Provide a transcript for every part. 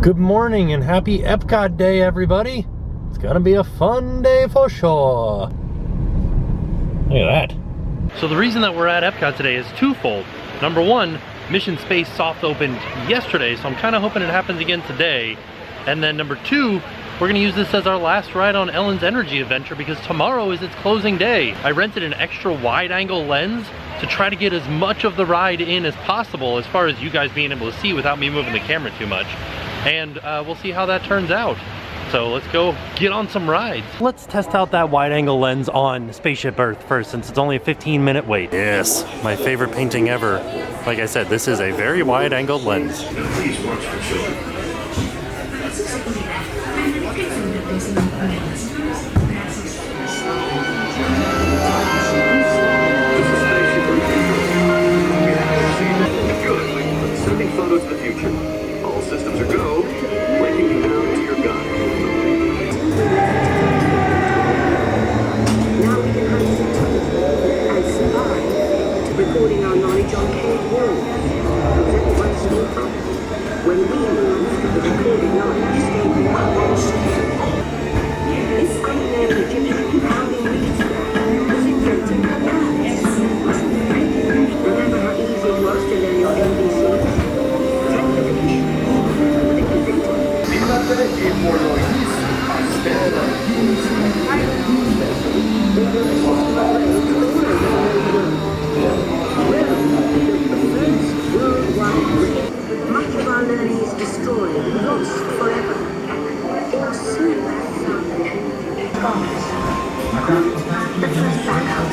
Good morning and happy Epcot day, everybody. It's gonna be a fun day for sure. Look at that. So the reason that we're at Epcot today is twofold. Number one, Mission Space soft opened yesterday, so I'm kind of hoping it happens again today. And then number two, we're gonna use this as our last ride on Ellen's Energy Adventure because tomorrow is its closing day. I rented an extra wide angle lens to try to get as much of the ride in as possible as far as you guys being able to see without me moving the camera too much. And we'll see how that turns out. So let's go get on some rides. Let's test out that wide angle lens on Spaceship Earth first, since it's only a 15-minute wait. Yes, my favorite painting ever. Like I said, this is a very wide angle lens. Please watch for children. Sending photos of the future. All systems are go. Breaking down to your gun. Now we can hunt and spy to recording our knowledge on cave walls. Exactly what it's all from. When we move, the recorded knowledge stays unlost. This unknown Egyptian founding reads was invented by us. Remember how easy it was to learn your ABC? Much of our learning is destroyed, lost forever. Or soon. Bombs. The first backup.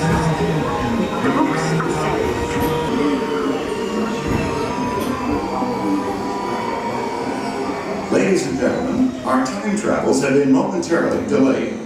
The books are saved. Ladies and gentlemen, our time travels have been momentarily delayed.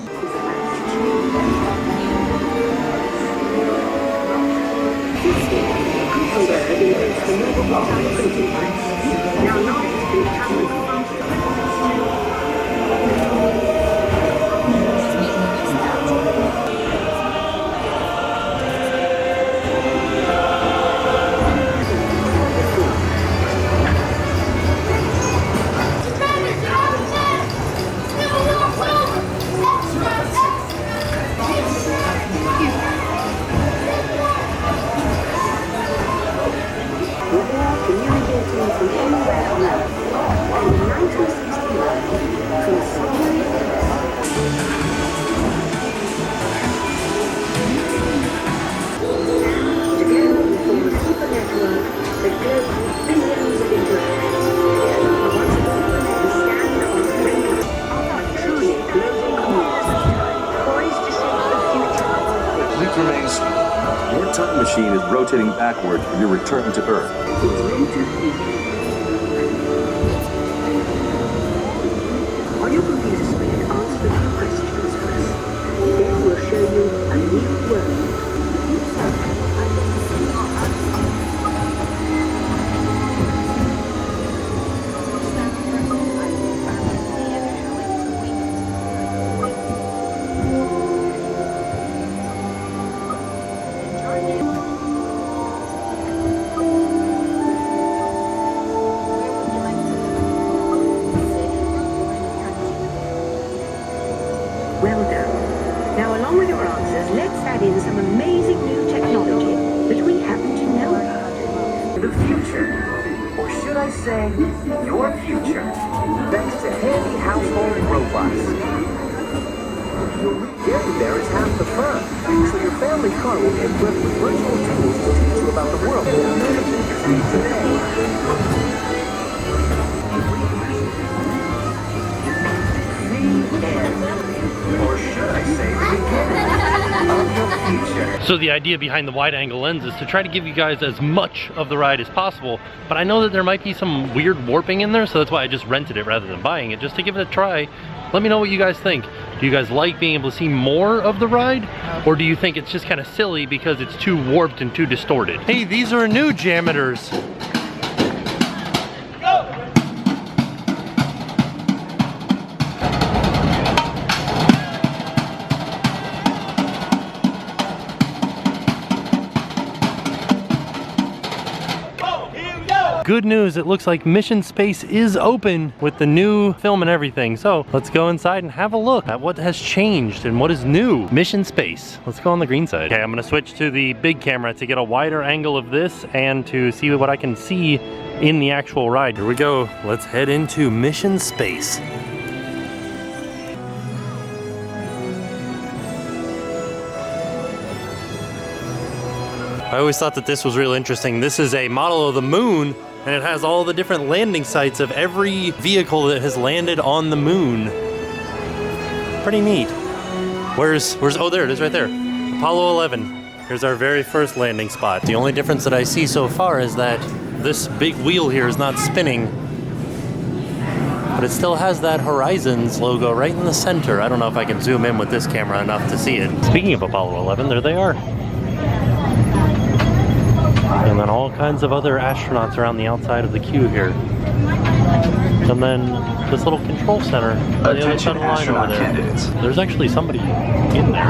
Your time machine is rotating backwards for your return to Earth. On your computer screen, answer a few questions first. Then we'll show you a new world. Well done. Now, along with your answers, let's add in some amazing new technology that we happen to know about. The future, or should I say, your future, thanks to handy household robots. Getting there is half the fun, so your family car will be equipped with virtual tools to teach you about the world. Or should I say, the beginning of your future. So the idea behind the wide angle lens is to try to give you guys as much of the ride as possible, but I know that there might be some weird warping in there, so that's why I just rented it rather than buying it, just to give it a try. Let me know what you guys think. Do you guys like being able to see more of the ride? Or do you think it's just kind of silly because it's too warped and too distorted? Hey, these are new jameters. good news, it looks like Mission Space is open with the new film and everything. So let's go inside and have a look at what has changed and what is new. Mission Space. Let's go on the green side. Okay, I'm gonna switch to the big camera to get a wider angle of this and to see what I can see in the actual ride. Here we go. Let's head into Mission Space. I always thought that this was real interesting. This is a model of the moon, and it has all the different landing sites of every vehicle that has landed on the moon. Pretty neat. Oh, there it is right there. Apollo 11. Here's our very first landing spot. The only difference that I see so far is that this big wheel here is not spinning, but it still has that Horizons logo right in the center. I don't know if I can zoom in with this camera enough to see it. Speaking of Apollo 11, there they are. And then all kinds of other astronauts around the outside of the queue here. And then this little control center on the other side of the line over there. Candidates. There's actually somebody in there.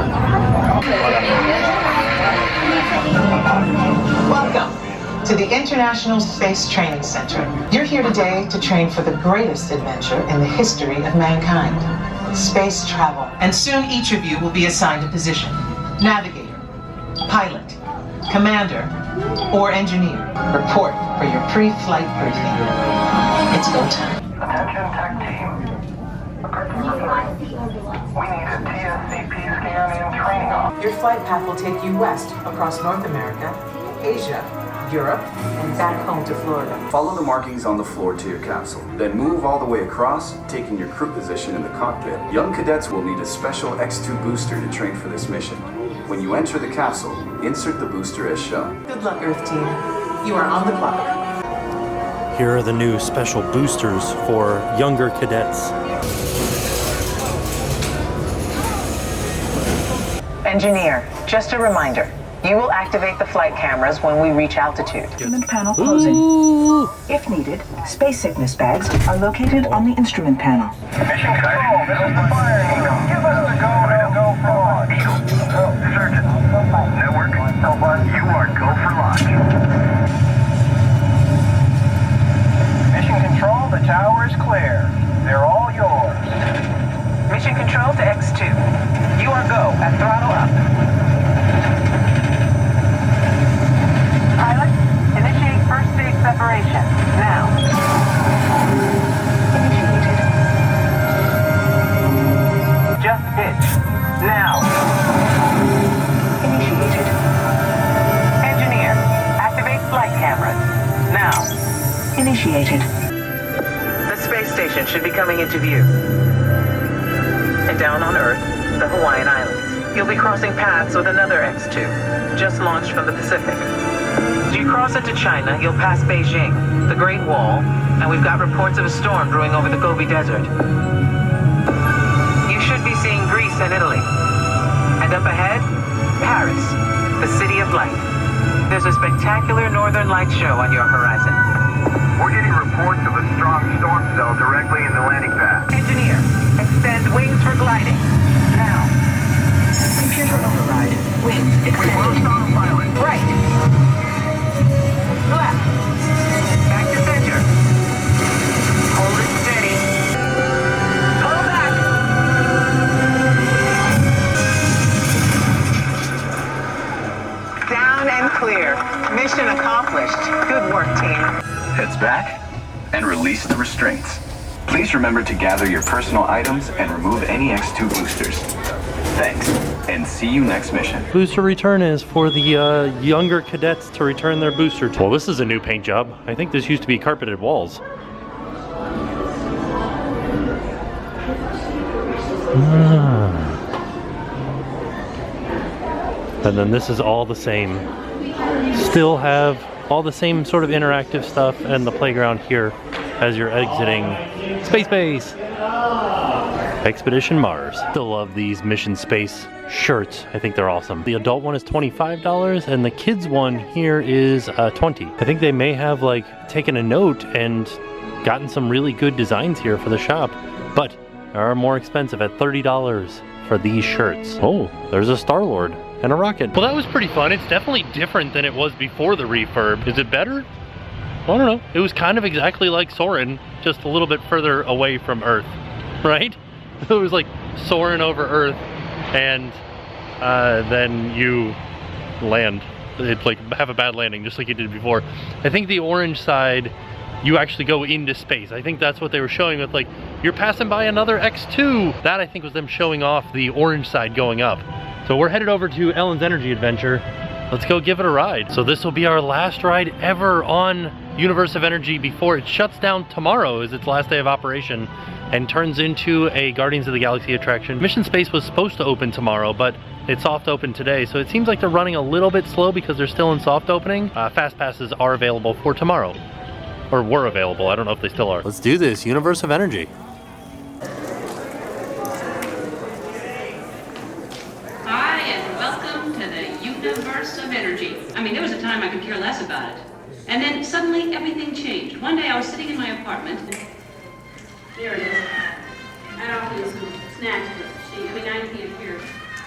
Welcome to the International Space Training Center. You're here today to train for the greatest adventure in the history of mankind, space travel. And soon each of you will be assigned a position: navigator, pilot, commander, or engineer. Report for your pre-flight briefing. It's go time. Attention tech team. We need a TSCP scan and training off. Your flight path will take you west across North America, Asia, Europe, and back home to Florida. Follow the markings on the floor to your capsule. Then move all the way across, taking your crew position in the cockpit. Young cadets will need a special X2 booster to train for this mission. When you enter the capsule, insert the booster as shown. Good luck, Earth team. You are on the clock. Here are the new special boosters for younger cadets. Engineer, just a reminder. You will activate the flight cameras when we reach altitude. Instrument panel closing. Ooh. If needed, space sickness bags are located on the instrument panel. Mission control, this is the fire eagle. Give us the go for launch. Surgeon, network, you are go for launch. Mission control, the tower is clear. They're all yours. Mission control to X2. You are go at throttle up. Pilot, initiate first stage separation. Now. Initiated. Just pitch. Now. Initiated. Engineer, activate flight cameras. Now. Initiated. The space station should be coming into view. And down on Earth, the Hawaiian Islands. You'll be crossing paths with another X2, just launched from the Pacific. As you cross into China, you'll pass Beijing, the Great Wall, and we've got reports of a storm brewing over the Gobi Desert. You should be seeing Greece and Italy. And up ahead, Paris, the city of light. There's a spectacular northern light show on your horizon. We're getting reports of a strong storm cell directly in the landing pad. Engineer, extend wings for gliding. Now. Computer override. Wings extended. Autopilot. Right. Left. Back to center. Hold it steady. Pull back. Down and clear. Mission accomplished. Good work, team. Heads back and release the restraints. Please remember to gather your personal items and remove any X2 boosters. Thanks, and see you next mission. Booster return is for the younger cadets to return their booster. Well, this is a new paint job. I think this used to be carpeted walls. And then this is all the same. Still have all the same sort of interactive stuff and the playground here as you're exiting Space Base. Expedition Mars. Still love these Mission Space shirts. I think they're awesome. The adult one is $25 and the kids one here is $20. I think they may have like taken a note and gotten some really good designs here for the shop, but they are more expensive at $30 for these shirts. Oh, there's a Star-Lord and a rocket. Well, that was pretty fun. It's definitely different than it was before the refurb. Is it better? I don't know. It was kind of exactly like Soarin', just a little bit further away from Earth, right? It was like soaring over Earth, and then you land. It's like have a bad landing, just like you did before. I think the orange side, you actually go into space. I think that's what they were showing with, like, you're passing by another X2. That, I think, was them showing off the orange side going up. So we're headed over to Ellen's Energy Adventure. Let's go give it a ride. So this will be our last ride ever on Universe of Energy before it shuts down tomorrow, is its last day of operation, and turns into a Guardians of the Galaxy attraction. Mission Space was supposed to open tomorrow, but it's soft open today, so it seems like they're running a little bit slow because they're still in soft opening. Fast passes are available for tomorrow, or were available. I don't know if they still are. Let's do this, Universe of Energy. Hi, and welcome to the Universe of Energy. I mean, there was a time I could care less about it. And then suddenly everything changed. One day I was sitting in my apartment. There it is. I offer you some snacks, but I can't hear.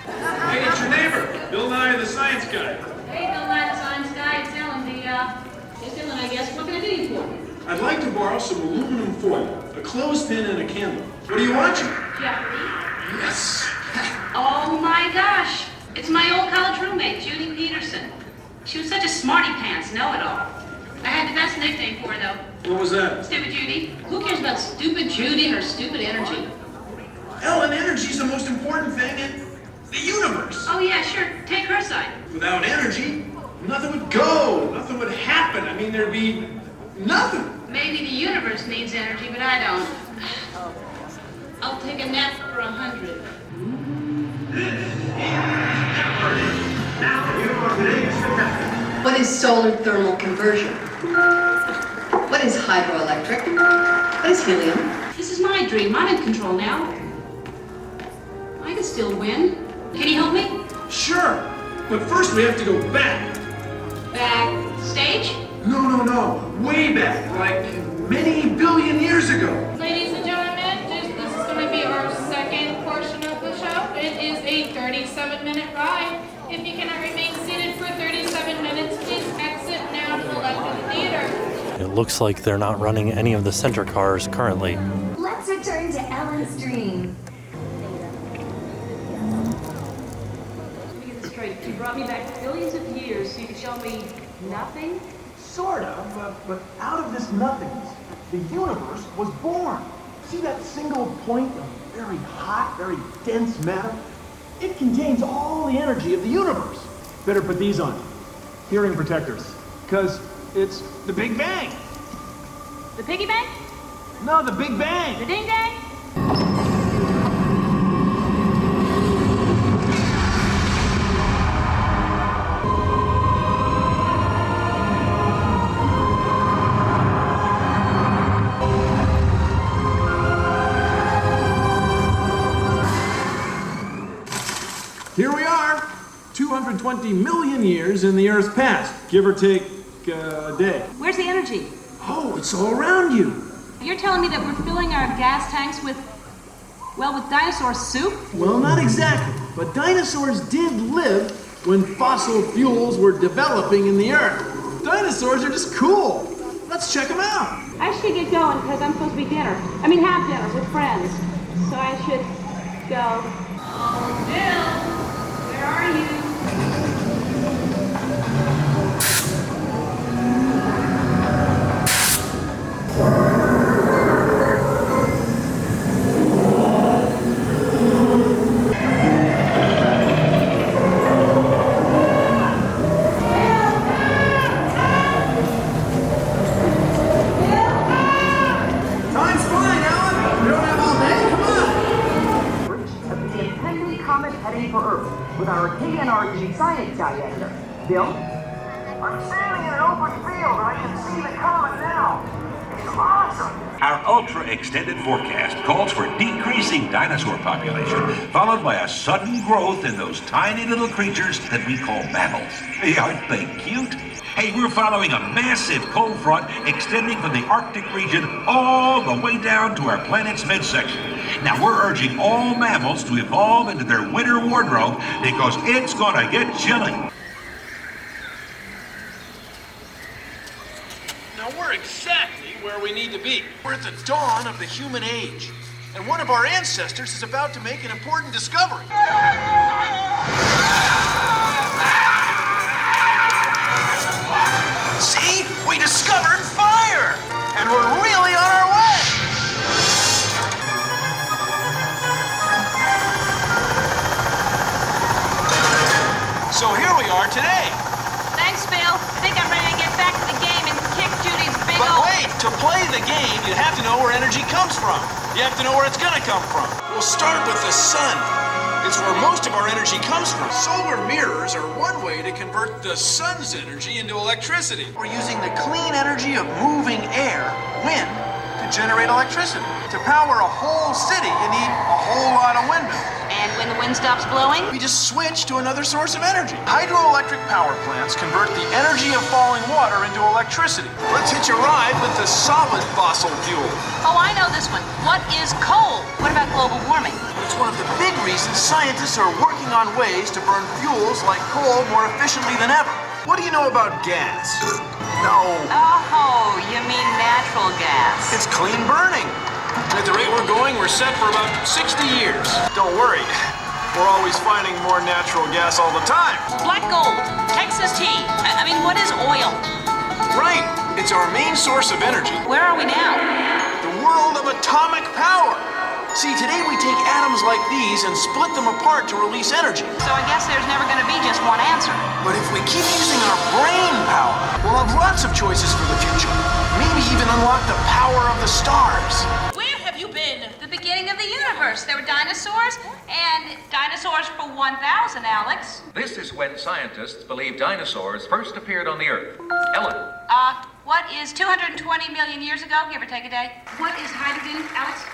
Hey, it's your neighbor, Bill Nye the Science Guy. Hey, Bill Nye the Science Guy. It's Ellen, it's Ellen, I guess. What can I do you for? I'd like to borrow some aluminum foil, a clothespin, and a candle. What are you watching? Jeopardy. Yes. Oh my gosh. It's my old college roommate, Judy Peterson. She was such a smarty pants know-it-all. I had the best nickname for her, though. What was that? Stupid Judy. Who cares about stupid Judy or stupid energy? Ellen, energy's the most important thing in the universe. Oh yeah, sure. Take her side. Without energy, nothing would go, nothing would happen. I mean, there'd be nothing. Maybe the universe needs energy, but I don't. I'll take a nap for 100. What is solar thermal conversion? What is hydroelectric? What is helium? This is my dream. I'm in control now. I can still win. Can you help me? Sure, but first we have to go back. Backstage? No. Way back, like many billion years ago. Ladies and gentlemen, this is going to be our second portion of the show. It is a 37-minute ride. If you cannot remain seated for 37 minutes, please exit now to the left of the theater. It looks like they're not running any of the center cars currently. Let's return to Ellen's dream. Let me get this straight. You brought me back billions of years so you could show me nothing? Sort of, but out of this nothingness, the universe was born. See that single point of very hot, very dense matter? It contains all the energy of the universe. Better put these on. Hearing protectors. Because it's the Big Bang. The piggy bank? No, the Big Bang. The ding dang? Here we are, 220 million years in the Earth's past, give or take a day. Where's the energy? Oh, it's all around you. You're telling me that we're filling our gas tanks with dinosaur soup? Well, not exactly, but dinosaurs did live when fossil fuels were developing in the Earth. Dinosaurs are just cool. Let's check them out. I should get going because I'm supposed to be have dinner with friends. So I should go. Oh, Bill, where are you? With our KNRG science guy editor. Bill? I'm standing in an open field and I can see the comet now. It's awesome. Our ultra-extended forecast calls for decreasing dinosaur population, followed by a sudden growth in those tiny little creatures that we call mammals. Aren't they cute? Hey, we're following a massive cold front extending from the Arctic region all the way down to our planet's midsection. Now, we're urging all mammals to evolve into their winter wardrobe because it's gonna get chilly. Now, where where we need to be. We're at the dawn of the human age, and one of our ancestors is about to make an important discovery. See? We discovered fire! And we're really on our way! So here we are today. Thanks, Phil. I think I'm ready to get back to the game and kick Judy's big But old... wait, to play the game, you have to know where energy comes from. You have to know where it's gonna come from. We'll start with the sun. It's where most of our energy comes from. Solar mirrors are one way to convert the sun's energy into electricity. We're using the clean energy of moving air, wind, to generate electricity. To power a whole city, you need a whole lot of windmills. And when the wind stops blowing? We just switch to another source of energy. Hydroelectric power plants convert the energy of falling water into electricity. Let's hitch a ride with the solid fossil fuel. Oh, I know this one. What is coal? What about global warming? It's one of the big reasons scientists are working on ways to burn fuels like coal more efficiently than ever. What do you know about gas? No. Oh, you mean natural gas. It's clean burning. At the rate we're going, we're set for about 60 years. Don't worry. We're always finding more natural gas all the time. Black gold, Texas tea. I mean, what is oil? Right. It's our main source of energy. Where are we now? The world of atomic power. See, today we take atoms like these and split them apart to release energy. So I guess there's never going to be just one answer. But if we keep using our brain power, we'll have lots of choices for the future. Maybe even unlock the power of the stars. Where have you been? The beginning of the universe. There were dinosaurs, and dinosaurs for 1,000, Alex. This is when scientists believe dinosaurs first appeared on the Earth. Ellen. What is 220 million years ago, give or take a day? What is hydrogen, Alex?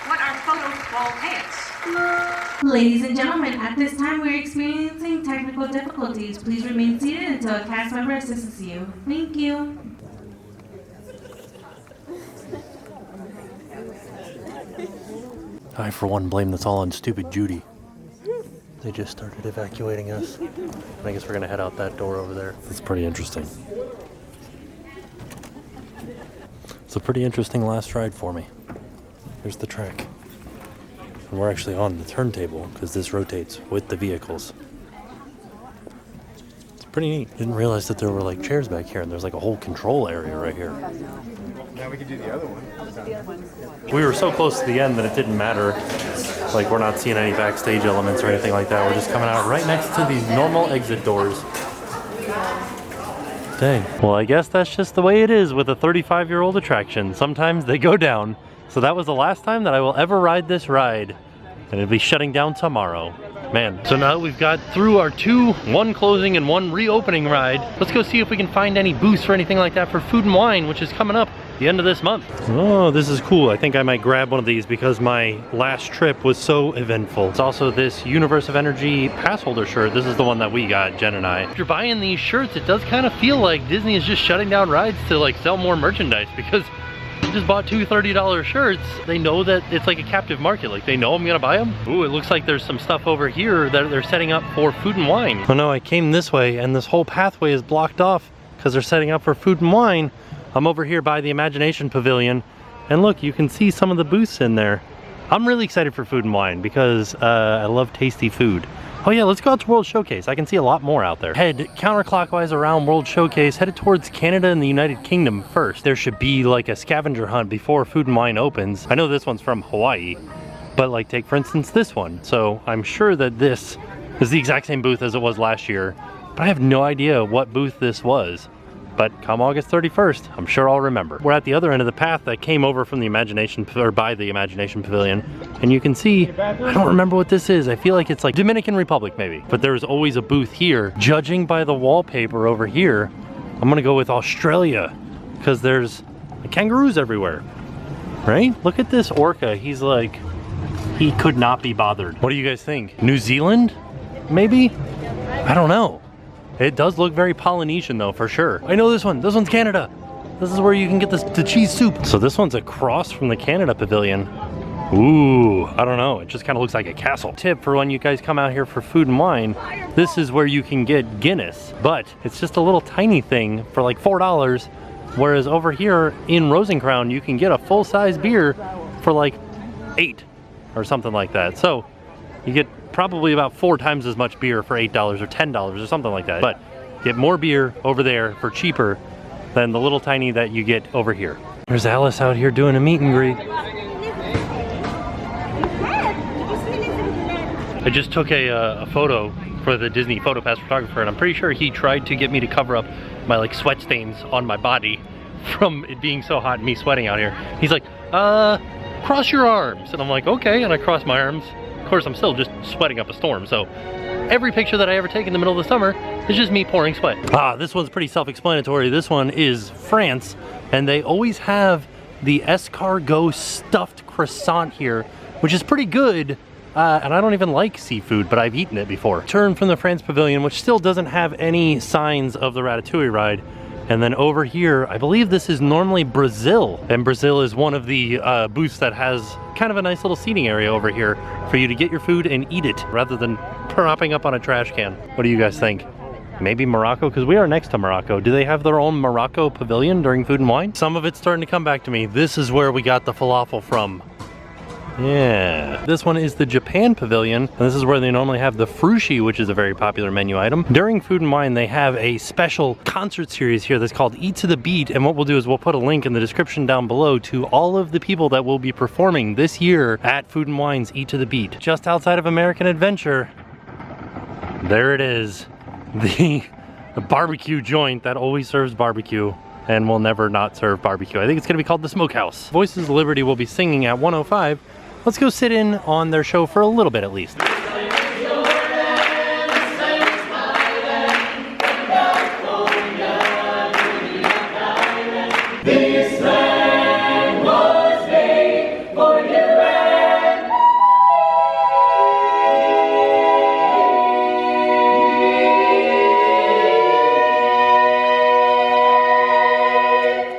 What are photovoltaics? Ladies and gentlemen, at this time we're experiencing technical difficulties. Please remain seated until a cast member assists you. Thank you. I, for one, blame this all on stupid Judy. They just started evacuating us. I guess we're gonna head out that door over there. It's pretty interesting. It's a pretty interesting last ride for me. Here's the track. And we're actually on the turntable because this rotates with the vehicles. It's pretty neat. Didn't realize that there were like chairs back here and there's like a whole control area right here. Now we can do the other one. We were so close to the end that it didn't matter. Like, we're not seeing any backstage elements or anything like that. We're just coming out right next to these normal exit doors. Dang. Well, I guess that's just the way it is with a 35-year-old attraction. Sometimes they go down. So that was the last time that I will ever ride this ride. And it'll be shutting down tomorrow. Man, so now we've got through our one closing and one reopening ride. Let's go see if we can find any booths or anything like that for Food and Wine, which is coming up the end of this month. Oh, this is cool. I think I might grab one of these because my last trip was so eventful. It's also this Universe of Energy pass holder shirt. This is the one that we got, Jen and I. If you're buying these shirts, it does kind of feel like Disney is just shutting down rides to like sell more merchandise, because you just bought two $30 shirts. They know that it's like a captive market. Like, they know I'm gonna buy them. Ooh, it looks like there's some stuff over here that they're setting up for Food and Wine. Oh no, I came this way and this whole pathway is blocked off because they're setting up for Food and Wine. I'm over here by the Imagination Pavilion, and look, you can see some of the booths in there. I'm really excited for Food and Wine because I love tasty food. Oh yeah, let's go out to World Showcase. I can see a lot more out there. Head counterclockwise around World Showcase, headed towards Canada and the United Kingdom first. There should be like a scavenger hunt before Food and Wine opens. I know this one's from Hawaii, but like take for instance this one. So I'm sure that this is the exact same booth as it was last year, but I have no idea what booth this was. But come August 31st, I'm sure I'll remember. We're at the other end of the path that came over from the Imagination, or by the Imagination Pavilion. And you can see, I don't remember what this is. I feel like it's like Dominican Republic maybe. But there's always a booth here. Judging by the wallpaper over here, I'm gonna go with Australia, because there's kangaroos everywhere, right? Look at this orca. He's like, he could not be bothered. What do you guys think? New Zealand, maybe? I don't know. It does look very Polynesian though, for sure. I know this one. This one's Canada. This is where you can get the cheese soup. So this one's across from the Canada Pavilion. Ooh, I don't know. It just kind of looks like a castle. Tip for when you guys come out here for Food and Wine, this is where you can get Guinness. But it's just a little tiny thing for like $4. Whereas over here in Rosencrown, you can get a full-size beer for like $8 or something like that. So you get probably about 4 times as much beer for $8 or $10 or something like that. But get more beer over there for cheaper than the little tiny that you get over here. There's Alice out here doing a meet and greet. I just took a photo for the Disney PhotoPass photographer, and I'm pretty sure he tried to get me to cover up my like sweat stains on my body from it being so hot and me sweating out here. He's like, cross your arms. And I'm like, okay, and I cross my arms. Of course, I'm still just sweating up a storm, so every picture that I ever take in the middle of the summer is just me pouring sweat. This one's pretty self-explanatory. This one is France, and they always have the escargot stuffed croissant here, which is pretty good. And I don't even like seafood, but I've eaten it before. Turn from the France Pavilion, which still doesn't have any signs of the Ratatouille ride. And then over here, I believe this is normally Brazil. And Brazil is one of the booths that has kind of a nice little seating area over here for you to get your food and eat it rather than propping up on a trash can. What do you guys think? Maybe Morocco, because we are next to Morocco. Do they have their own Morocco pavilion during Food and Wine? Some of it's starting to come back to me. This is where we got the falafel from. Yeah. This one is the Japan Pavilion, and this is where they normally have the frushi, which is a very popular menu item. During Food and Wine, they have a special concert series here that's called Eat to the Beat, and what we'll do is we'll put a link in the description down below to all of the people that will be performing this year at Food and Wine's Eat to the Beat. Just outside of American Adventure, there it is. The barbecue joint that always serves barbecue and will never not serve barbecue. I think it's gonna be called the Smokehouse. Voices of Liberty will be singing at 105. Let's go sit in on their show for a little bit at least.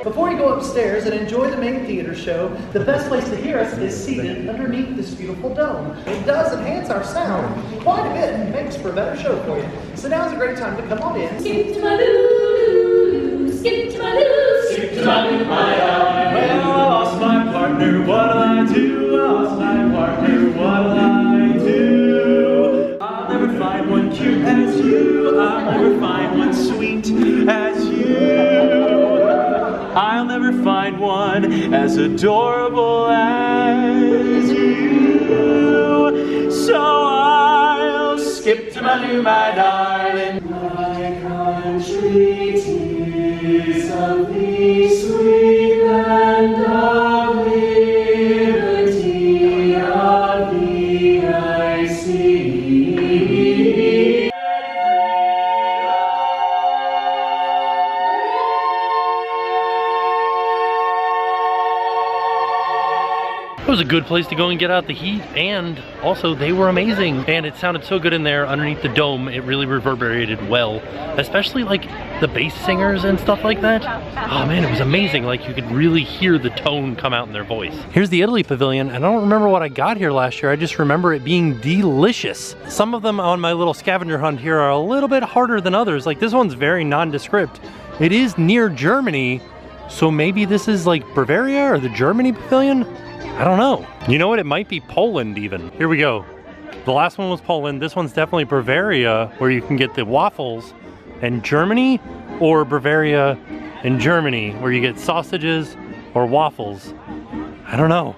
Before you go upstairs and enjoy the main theater show, the best place to hear us is seated underneath this beautiful dome. It does enhance our sound quite a bit and makes for a better show for you. So now's a great time to come on in. Skip to my loo, skip to my loo, skip to my loo, my eye. Well, I lost my partner, what'll I do? I lost my partner, what'll I do? I'll never find one cute as you. I'll never find one sweet as you. I'll never find one as adorable as you. So I'll skip to my loo, my darling. My country, 'tis of thee, sweet land of liberty, of thee I sing. It was a good place to go and get out the heat, and also they were amazing, and it sounded so good in there underneath the dome. It really reverberated well, especially like the bass singers and stuff like that. Oh man, it was amazing. Like you could really hear the tone come out in their voice. Here's the Italy Pavilion, and I don't remember what I got here last year. I just remember it being delicious. Some of them on my little scavenger hunt here are a little bit harder than others. Like this one's very nondescript. It is near Germany, so maybe this is like Bavaria or the Germany Pavilion? I don't know. You know what? It might be Poland even. Here we go. The last one was Poland. This one's definitely Bavaria, where you can get the waffles. And Germany, or Bavaria and Germany, where you get sausages or waffles. I don't know.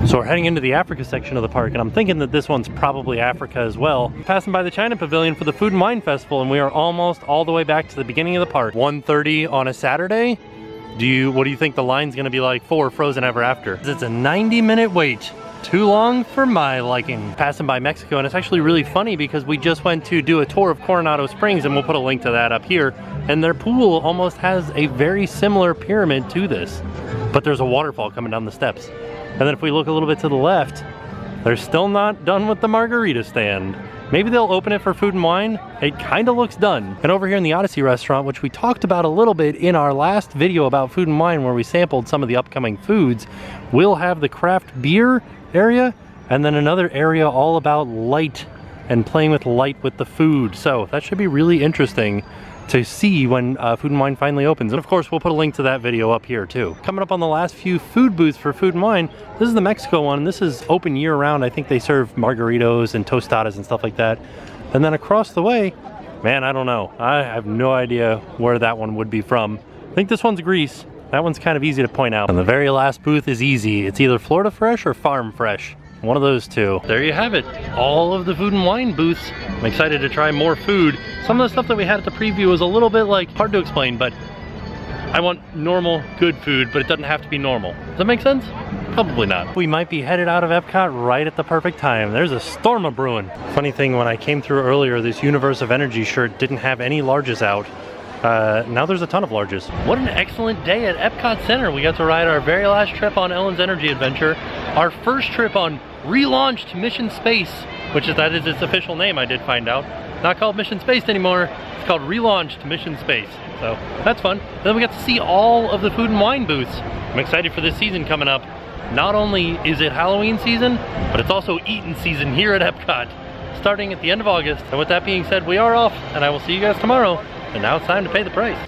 So we're heading into the Africa section of the park, and I'm thinking that this one's probably Africa as well. Passing by the China Pavilion for the Food and Wine Festival, and we are almost all the way back to the beginning of the park. 1:30 on a Saturday. What do you think the line's gonna be like for Frozen Ever After? It's a 90-minute wait. Too long for my liking. Passing by Mexico, and it's actually really funny because we just went to do a tour of Coronado Springs, and we'll put a link to that up here, and their pool almost has a very similar pyramid to this, but there's a waterfall coming down the steps. And then if we look a little bit to the left, they're still not done with the margarita stand. Maybe they'll open it for Food and Wine. It kind of looks done. And over here in the Odyssey restaurant, which we talked about a little bit in our last video about Food and Wine, where we sampled some of the upcoming foods, we'll have the craft beer area, and then another area all about light and playing with light with the food. So that should be really interesting to see when Food and Wine finally opens. And of course, we'll put a link to that video up here too. Coming up on the last few food booths for Food and Wine, this is the Mexico one, and this is open year round. I think they serve margaritos and tostadas and stuff like that. And then across the way, man, I don't know. I have no idea where that one would be from. I think this one's Greece. That one's kind of easy to point out. And the very last booth is easy. It's either Florida Fresh or Farm Fresh. One of those two. There you have it. All of the Food and Wine booths. I'm excited to try more food. Some of the stuff that we had at the preview was a little bit like hard to explain, but I want normal, good food, but it doesn't have to be normal. Does that make sense? Probably not. We might be headed out of Epcot right at the perfect time. There's a storm a brewing. Funny thing, when I came through earlier, this Universe of Energy shirt didn't have any larges out. Now there's a ton of larges. What an excellent day at Epcot Center. We got to ride our very last trip on Ellen's Energy Adventure. Our first trip on Relaunched Mission Space, that is its official name, I did find out. Not called Mission Space anymore. It's called Relaunched Mission Space. So that's fun. Then we got to see all of the Food and Wine booths. I'm excited for this season coming up. Not only is it Halloween season, but it's also eating season here at Epcot, starting at the end of August. And with that being said, we are off, and I will see you guys tomorrow. And now it's time to pay the price.